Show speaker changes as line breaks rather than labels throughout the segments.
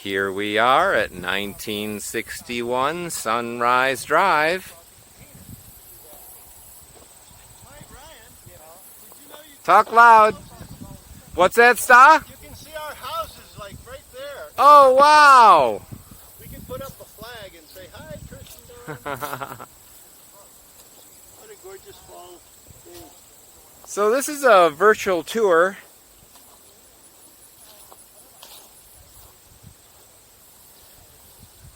Here we are at 1961 Sunrise Drive. Talk loud. What's that, Sta?
You can see our houses like right there.
Oh, wow.
We can put up a flag and say, hi, Christendom. What a gorgeous fall day.
So this is a virtual tour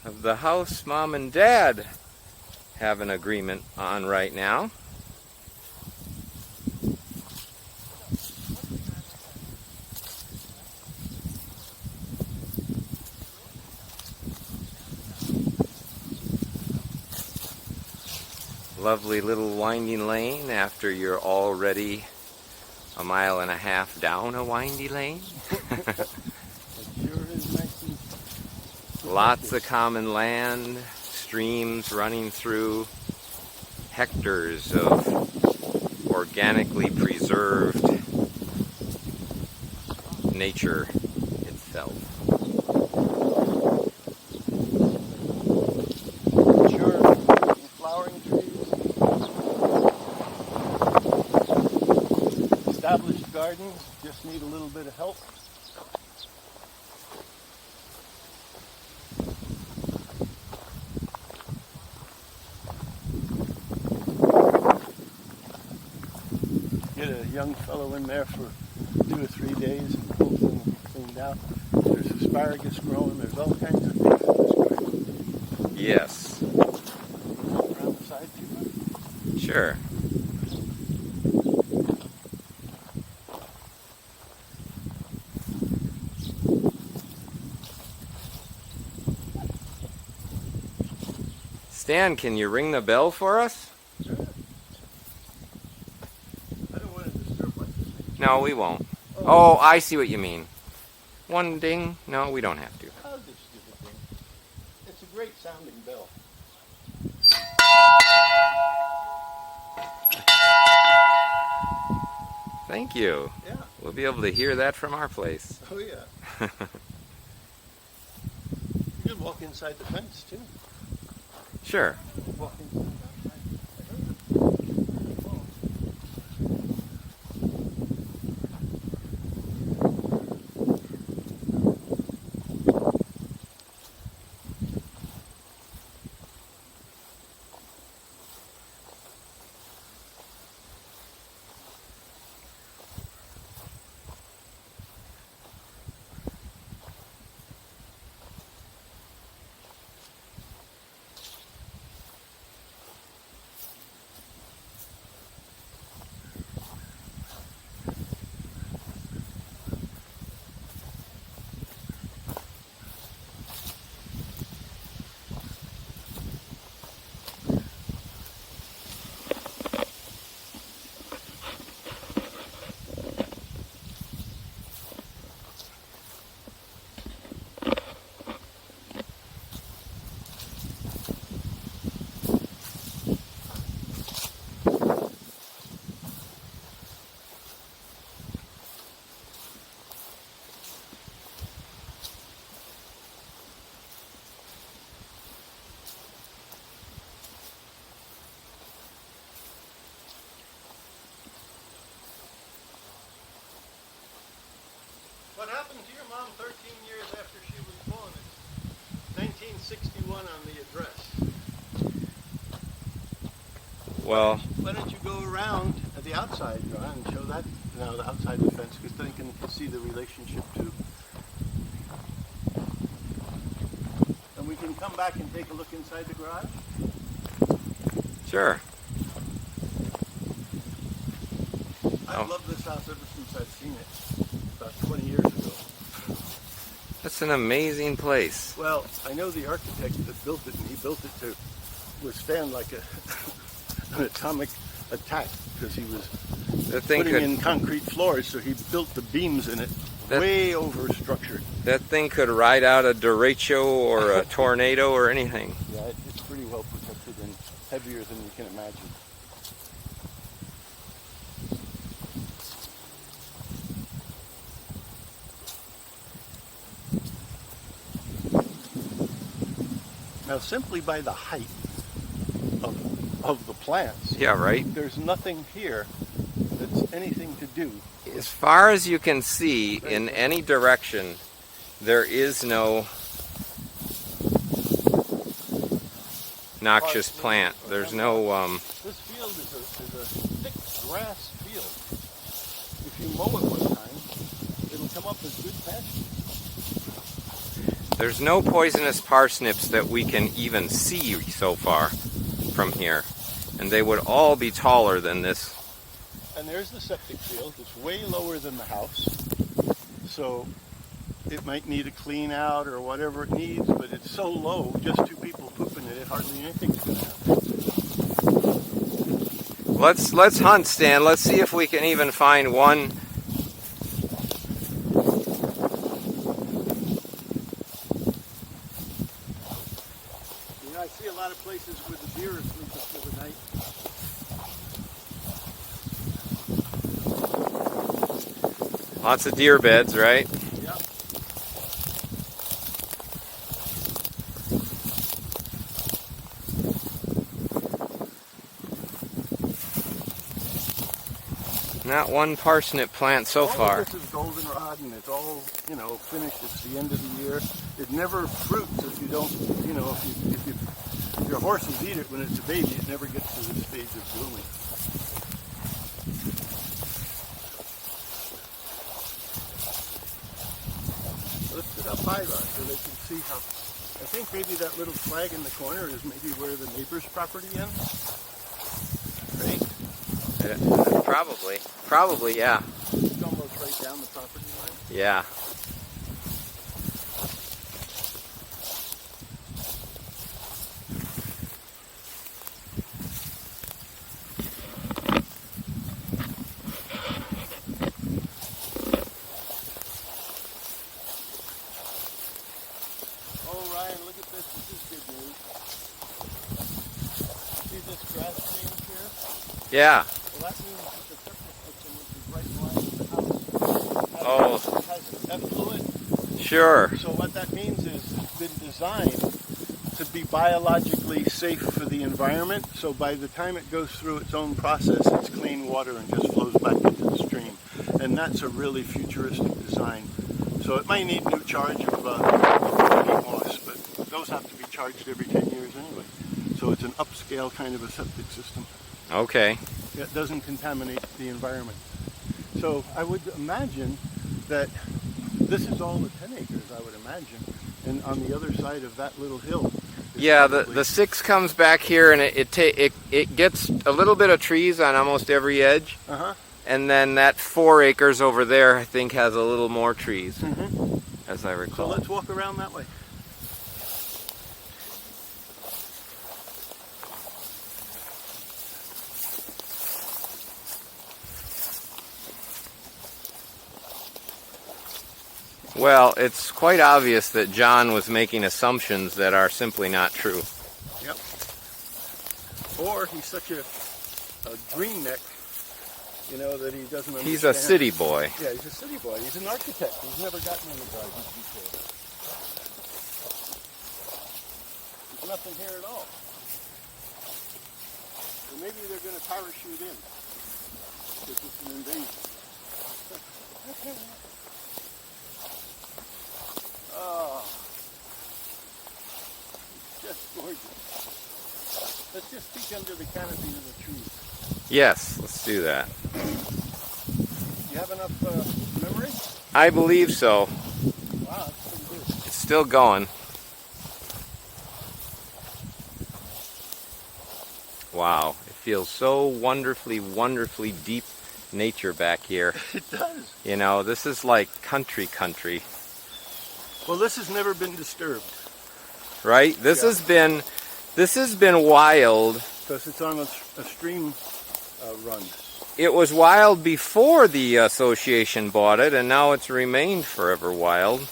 of the house Mom and Dad have an agreement on right now. Lovely little winding lane after you're already a mile and a half down a windy lane. Lots of common land, streams running through, hectares of organically preserved nature itself.
Mature flowering trees. Established gardens just need a little bit of help. Get a young fellow in there for 2 or 3 days and the whole thing will be cleaned out. There's asparagus growing, there's all kinds of things in this garden.
Yes.
Around the side too much?
Sure. Stan, can you ring the bell for us?
Sure. I don't want to disturb my sleep.
No, we won't. Oh, I see what you mean. One ding? No, we don't have to.
How's this stupid thing? It's a great sounding bell.
Thank you.
Yeah.
We'll be able to hear that from our place.
Oh yeah. You can walk inside the fence too.
Sure.
Walk inside. What happened to your mom 13 years after she was born? It's 1961 on the address.
Well,
Why don't you go around at the outside, John, and show that now the outside of the fence, because then you can see the relationship to. And we can come back and take a look inside the garage.
sure.
I've loved this house ever since I've seen it, about 20 years ago.
That's an amazing place.
Well, I know the architect that built it, and he built it to withstand like an atomic attack, because he was
That thing
putting
could
in concrete floors, so he built the beams in it way over structured.
that thing could ride out a derecho or a tornado or anything.
Yeah, it's pretty well protected and heavier than you can imagine. Now, simply by the height of the plants,
Yeah, right?
there's nothing here that's anything to do.
As far as you can see, in any direction, there is no noxious plant. There's no,
This field is a thick grass field. If you mow it one time, it'll come up as good pasture.
there's no poisonous parsnips that we can even see so far from here. And they would all be taller than this.
And there's the septic field. It's way lower than the house. So it might need a clean out or whatever it needs, but it's so low, just two people pooping in it, hardly anything's going to happen.
Let's hunt, Stan. Let's see if we can even find one.
You know, I see a lot of places where the deer are sleeping for the night.
Lots of deer beds, right?
Yep.
Not one parsnip plant so
All
far.
of this is goldenrod, and it's all, you know, finished. It's the end of the year. It never fruits if you don't, you know, if your horses eat it when it's a baby, it never gets to the stage of blooming. Lift it up high, Rod, so they can see how. I think maybe that little flag in the corner is maybe where the neighbor's property ends. Right?
Probably, yeah.
It's almost right down the property line.
Yeah.
Oh, Ryan, look at this. This is good news. See this grass change here?
Yeah.
Well, that means that the septic system, which is right in line with the house, has effluent.
Sure.
So what that means is it's been designed to be biologically safe for the environment. So by the time it goes through its own process, it's clean water and just flows back into the stream. And that's a really futuristic design. So it might need new charge of moss, but those have to be charged every 10 years anyway. So it's an upscale kind of a septic system.
Okay.
It doesn't contaminate the environment. So I would imagine that this is all the 10 acres, I would imagine. And on the other side of that little hill.
Yeah, the 6 comes back here, and it gets a little bit of trees on almost every edge.
Uh-huh.
And then that 4 acres over there, I think, has a little more trees,
Mm-hmm.
as I
So
recall.
let's walk around that way.
Well, it's quite obvious that John was making assumptions that are simply not true.
Yep. Or he's such a green neck, you know, that he doesn't understand.
He's a city boy.
Yeah, he's a city boy. He's an architect. He's never gotten in the garden before. There's nothing here at all. So maybe they're going to parachute in. This is an invasion. Oh, it's just gorgeous. Let's just peek under the canopy of the trees.
Yes, let's do that.
You have enough memory?
I believe so.
Wow, that's pretty good.
It's still going. Wow, it feels so wonderfully, wonderfully deep nature back here.
It does.
You know, this is like country.
Well, this has never been disturbed
Right? This
Yeah.
has been wild.
because it's on a stream run.
It was wild before the association bought it, and now it's remained forever wild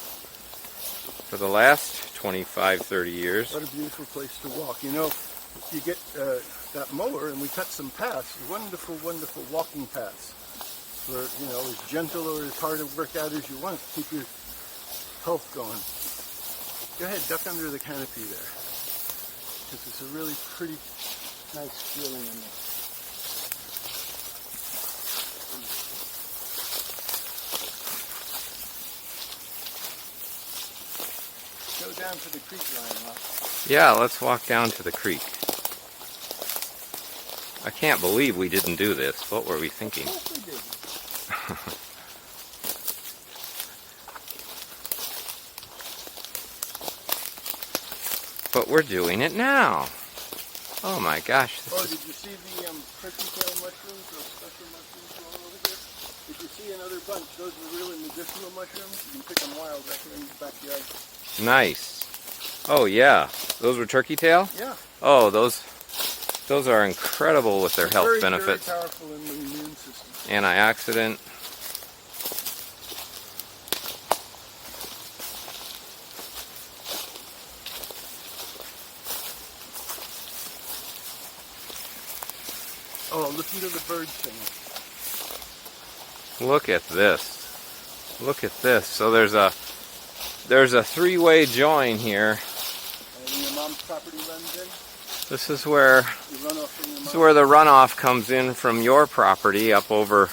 for the last 25, 30 years.
What a beautiful place to walk. You know, you get that mower and we cut some paths, wonderful, wonderful walking paths. For, you know, as gentle or as hard a workout as you want to keep your health going. Go ahead, duck under the canopy there. because it's a really pretty, nice feeling in there. Go down to the creek line, Rob.
Yeah, let's walk down to the creek. I can't believe we didn't do this. What were we thinking?
Of course we did.
But we're doing it now. Oh my gosh.
Oh, did you see the turkey tail mushrooms, those special mushrooms growing over here? Did you see another bunch? Those are really medicinal mushrooms. You can pick them wild right here in the backyard.
Nice. Oh yeah. Those were turkey tail?
Yeah.
Oh, those are incredible with their health benefits.
Very powerful in the immune system.
Antioxidant.
Oh, listen to the birds singing.
Look at this. Look at this. So there's a three-way join here.
And your mom's property runs in.
This is where
You run off from your
this
mom.
is where the runoff comes in from your property up over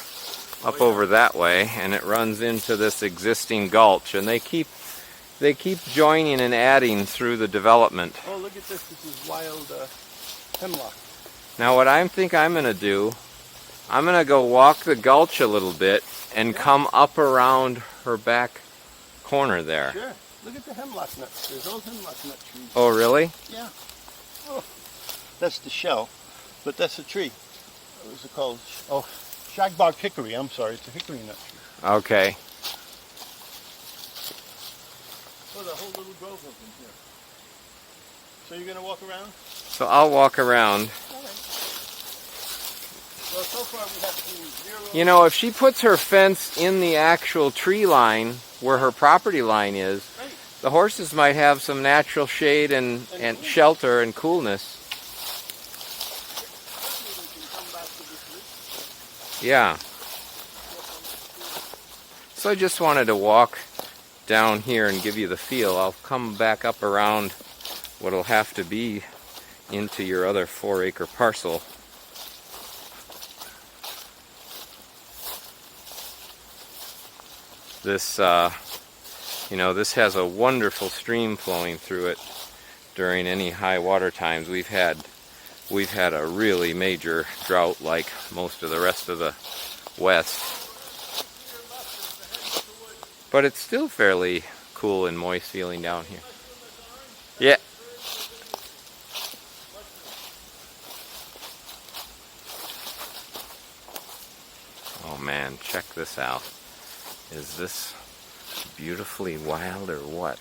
that way, and it runs into this existing gulch, and they keep joining and adding through the development.
Oh, look at this. This is wild hemlock.
Now what I think I'm going to do, I'm going to go walk the gulch a little bit and come up around her back corner there.
Sure. Look at the hemlock nuts. There's old hemlock nut trees.
Oh, really?
Yeah. Oh, that's the shell, but that's a tree. What was it called? Oh, shagbark hickory. I'm sorry. It's a hickory nut tree.
Okay.
Oh, the whole little grove up in here. So you're going to walk around?
So I'll walk around.
All right. Well, so far we have seen zero.
You know, if she puts her fence in the actual tree line where her property line is,
Right.
the horses might have some natural shade and shelter and coolness.
Hopefully they can come back to this route.
Yeah. So I just wanted to walk down here and give you the feel. I'll come back up around what'll have to be into your other 4-acre parcel. This, this has a wonderful stream flowing through it during any high water times. We've had a really major drought like most of the rest of the West. But it's still fairly cool and moist feeling down here. Yeah. Oh man, check this out. Is this beautifully wild or what?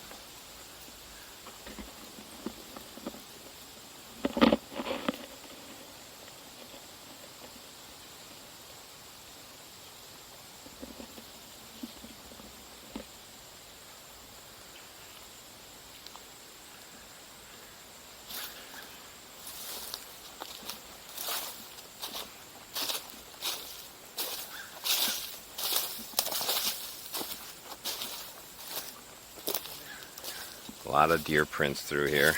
A lot of deer prints through here.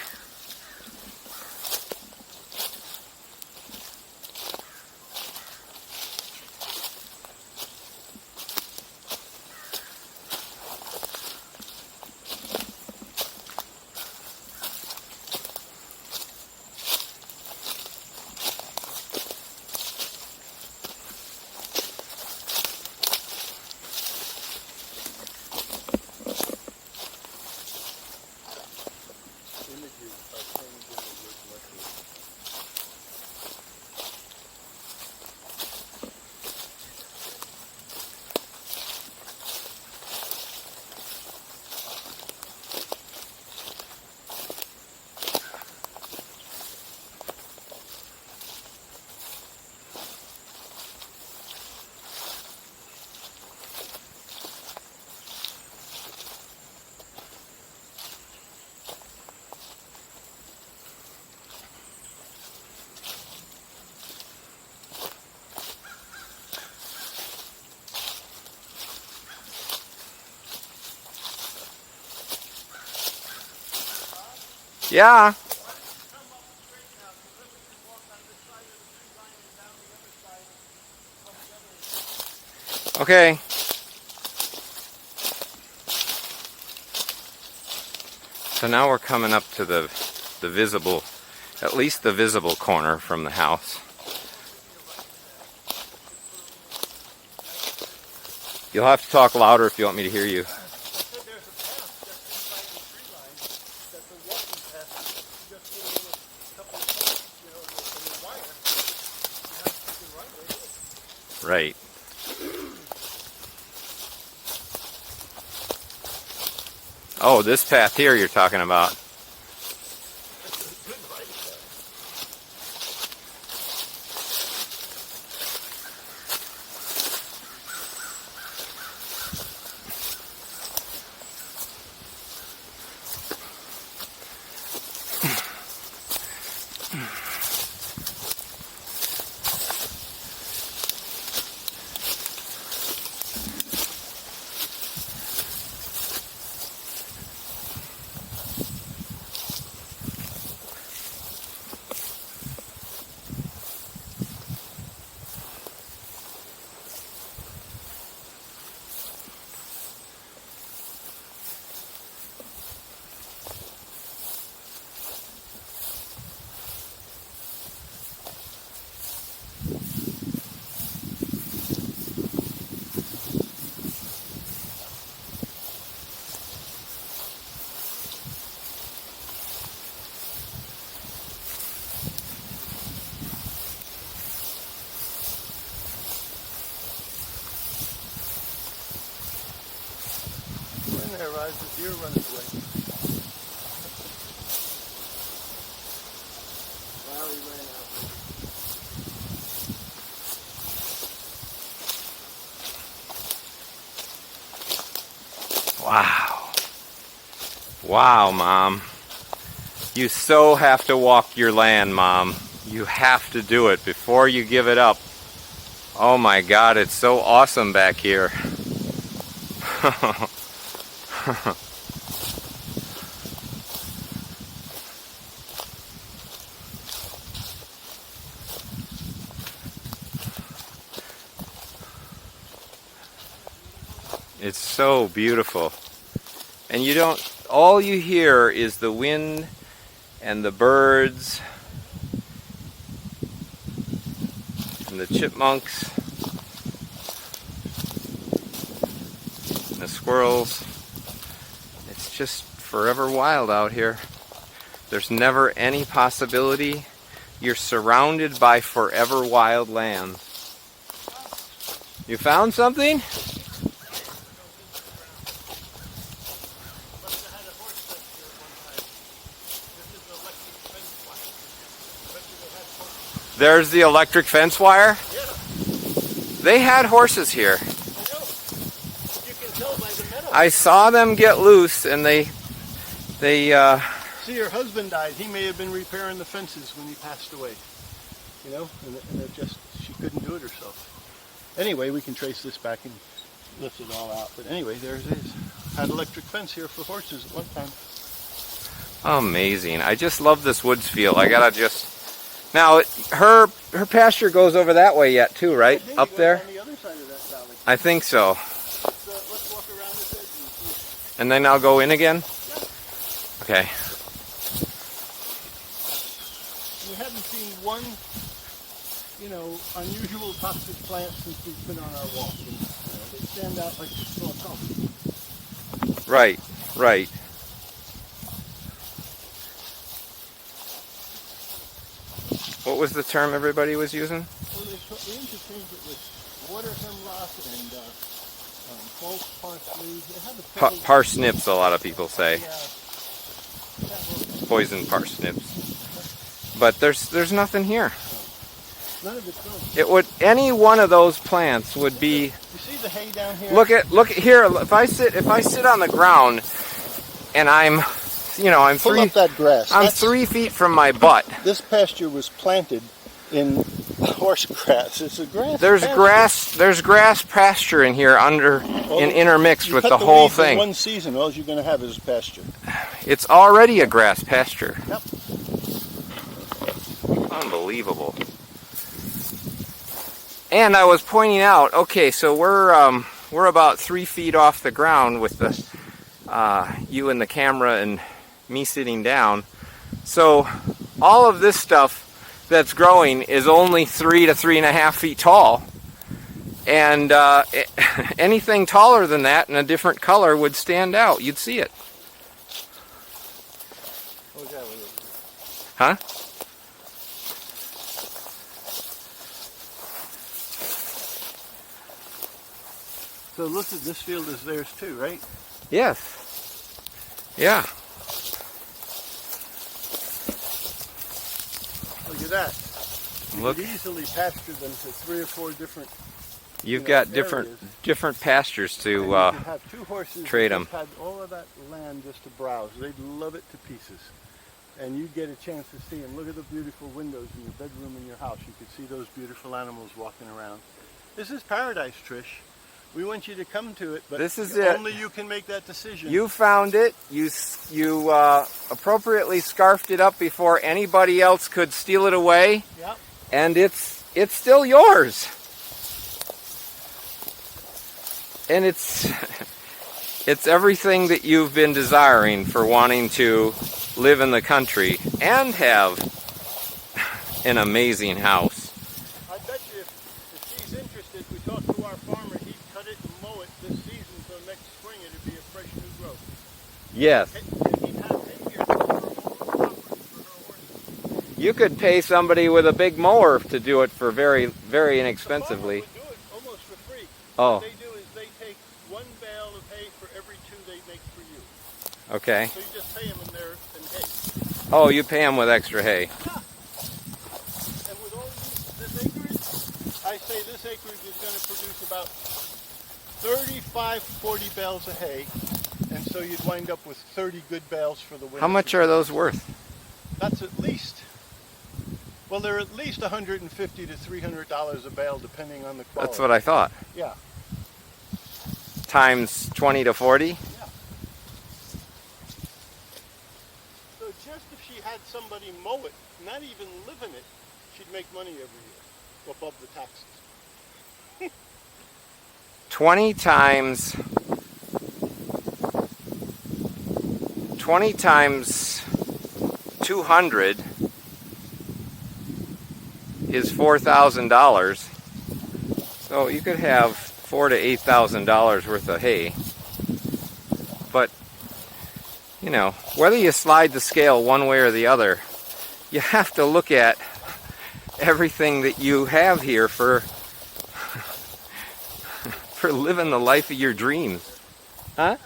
Yeah. Okay. So now we're coming up to the visible, at least the visible corner from the house. You'll have to talk louder if you want me to hear you. Right. Oh, this path here you're talking about.
The deer runs away. Well, he ran
Wow. Wow, Mom. You so have to walk your land, Mom. You have to do it before you give it up. Oh my God, it's so awesome back here. It's so beautiful. And you don't, all you hear is the wind and the birds and the chipmunks and the squirrels. It's just forever wild out here. There's never any possibility. You're surrounded by forever wild lands. You found something? There's the electric fence wire?
Yeah.
They had horses here.
I know. You can tell by the meadow.
I saw them get loose and they
See, her husband died. He may have been repairing the fences when he passed away. You know, and it just, she couldn't do it herself. Anyway, we can trace this back and lift it all out. But anyway, there it is. Had electric fence here for horses at one time.
Amazing. I just love this woods feel. I gotta just... Now, her pasture goes over that way yet too, right? Up there?
On the other side of that valley.
I think so.
Let's walk around this edge and see.
And then I'll go in again?
Yeah.
Okay.
We haven't seen one, unusual toxic plant since we've been on our walk. And, they stand out like a small thumb.
Right, right. What was the term everybody was using?
Well, they interchanged it with water hemlock and false parsley. They have a
Parsnips, a lot of people say.
Yeah.
Poison parsnips. But there's nothing here.
None of it's grown.
It would, any one of those plants would be...
You see the hay down here?
Look at here. If I sit on the ground and I'm
Pull up that grass.
I'm 3 feet from my butt.
This pasture was planted in horse grass. It's a grass.
There's
pasture.
There's grass pasture in here intermixed
You
with
cut
the whole
weeds in
thing.
one season, all you're going to have is pasture.
It's already a grass pasture.
Yep.
Unbelievable. And I was pointing out, okay, so we're about 3 feet off the ground with the you and the camera and me sitting down. So all of this stuff that's growing is only 3 to 3.5 feet tall. And anything taller than that in a different color would stand out. You'd see it. Huh?
So look at this field is theirs too, right?
Yes. Yeah.
Look at that. You
Look.
could easily pasture them to 3 or 4 different.
You've got
areas.
different pastures
And
to
you could have 2 horses
trade
that
'em.
just had all of that land just to browse. They'd love it to pieces. And you get a chance to see them. Look at the beautiful windows in your bedroom in your house. You could see those beautiful animals walking around. This is paradise, Trish. We want you to come to it, but
This is it.
only you can make that decision.
You found it. You appropriately scarfed it up before anybody else could steal it away,
Yep.
and it's still yours. And it's everything that you've been desiring for wanting to live in the country and have an amazing house.
I bet you if she's interested, we talked to our farmer, he'd cut it and mow it this season, so next spring it'd be a fresh new growth.
Yes.
And he'd have hay here for her property for her horses.
You could pay somebody with a big mower to do it for very, very inexpensively.
The farmer would do it almost for free.
Oh.
What they do is they take 1 bale of hay for every 2 they make for you.
Okay.
So you just pay them in hay.
Oh, you pay them with extra hay.
Yeah. And with all this acreage, I say this acreage is going to produce about 35, 40 bales of hay. And so you'd wind up with 30 good bales for the winter.
How much are those worth?
That's at least, well, they're at least $150 to $300 a bale, depending on the quality.
That's what I thought.
Yeah.
Times 20 to 40?
Yeah. So just if she had somebody mow it, not even live in it, she'd make money every year, above the taxes.
20 times 200 is $4,000. So you could have $4,000 to $8,000 worth of hay. But you know, whether you slide the scale one way or the other, you have to look at everything that you have here for living the life of your dreams. Huh?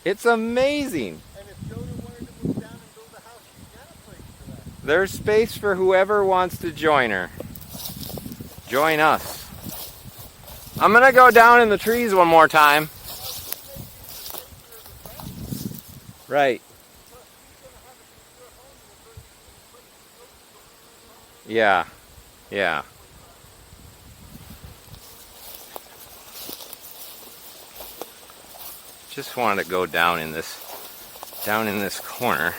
It's amazing.
And if Jonah wanted to move down and build a house, she's got a place for that.
There's space for whoever wants to join her. Join us. I'm gonna go down in the trees one more time. Right. Yeah. Yeah. Just wanted to go down in this corner.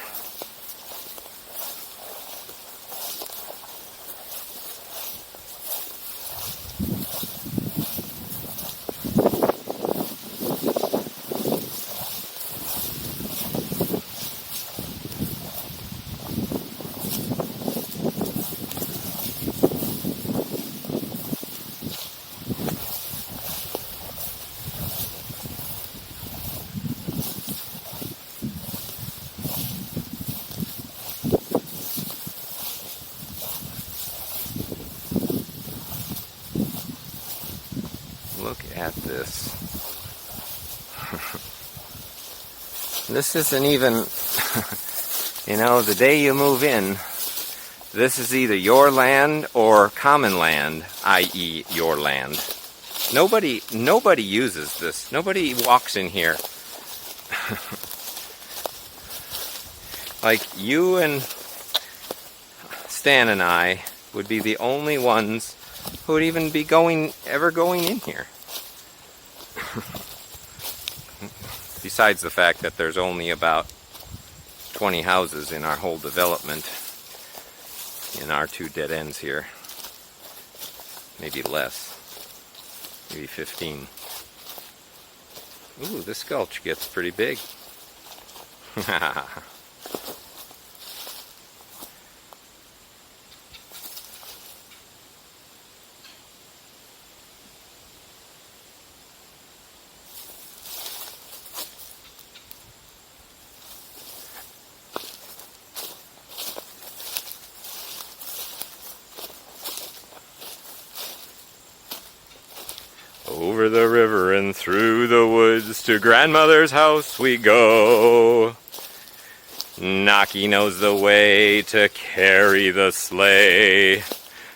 Look at this. This isn't even, you know, the day you move in, this is either your land or common land, i.e. your land. Nobody uses this. Nobody walks in here. Like you and Stan and I would be the only ones who would even be ever going in here. Besides the fact that there's only about 20 houses in our whole development, in our 2 dead ends here. maybe less, maybe 15. Ooh, this gulch gets pretty big. Over the river and through the woods to grandmother's house we go. Knocky knows the way to carry the sleigh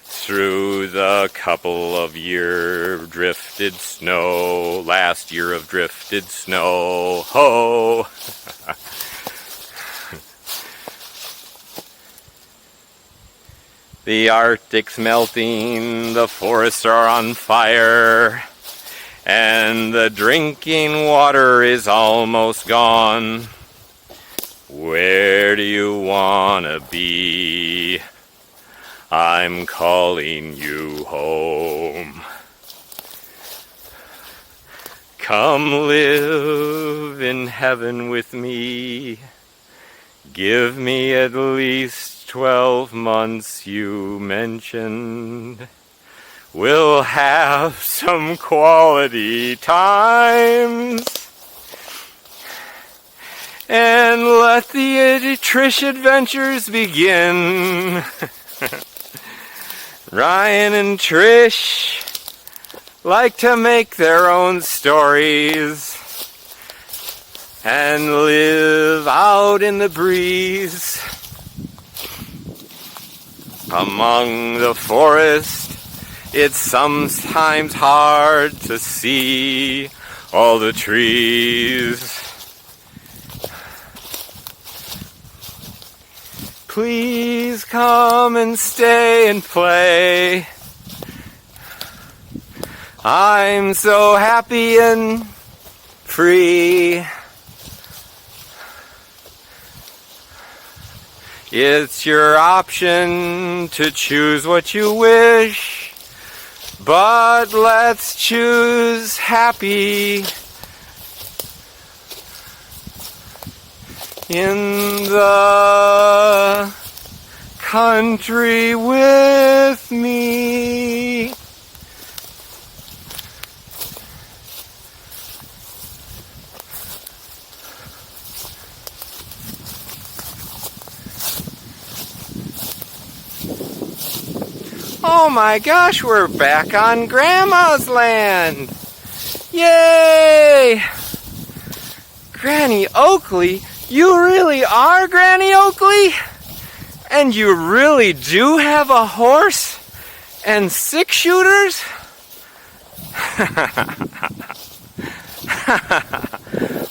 through the couple of year drifted snow, last year of drifted snow. Ho! The Arctic's melting, the forests are on fire, and the drinking water is almost gone. Where do you wanna be? I'm calling you home. Come live in heaven with me. Give me at least 12 months you mentioned. We'll have some quality times. And let the Trish adventures begin. Ryan and Trish like to make their own stories and live out in the breeze among the forest. It's sometimes hard to see all the trees. Please come and stay and play. I'm so happy and free. It's your option to choose what you wish, but let's choose happy in the country with me. Oh my gosh, we're back on Grandma's land! Yay! Granny Oakley, you really are Granny Oakley? And you really do have a horse and 6 shooters?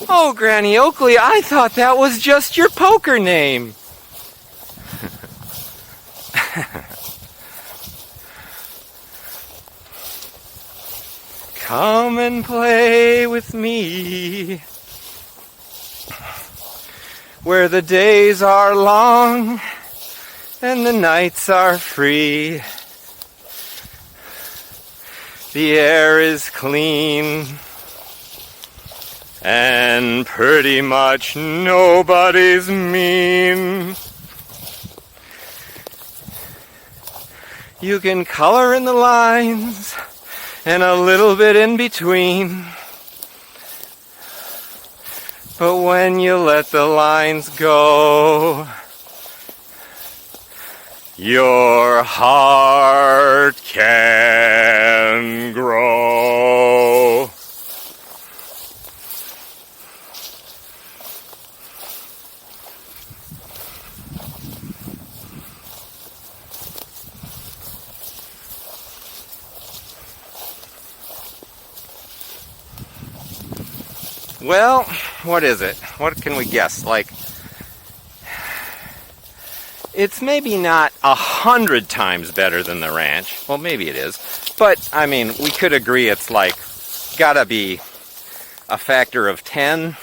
Oh, Granny Oakley, I thought that was just your poker name. Come and play with me, where the days are long and the nights are free. The air is clean and pretty much nobody's mean. You can color in the lines and a little bit in between. But when you let the lines go, your heart can grow. Well, what is it? What can we guess? Like, it's maybe not 100 times better than the ranch. Well, maybe it is. But, I mean, we could agree it's like, gotta be a factor of 10.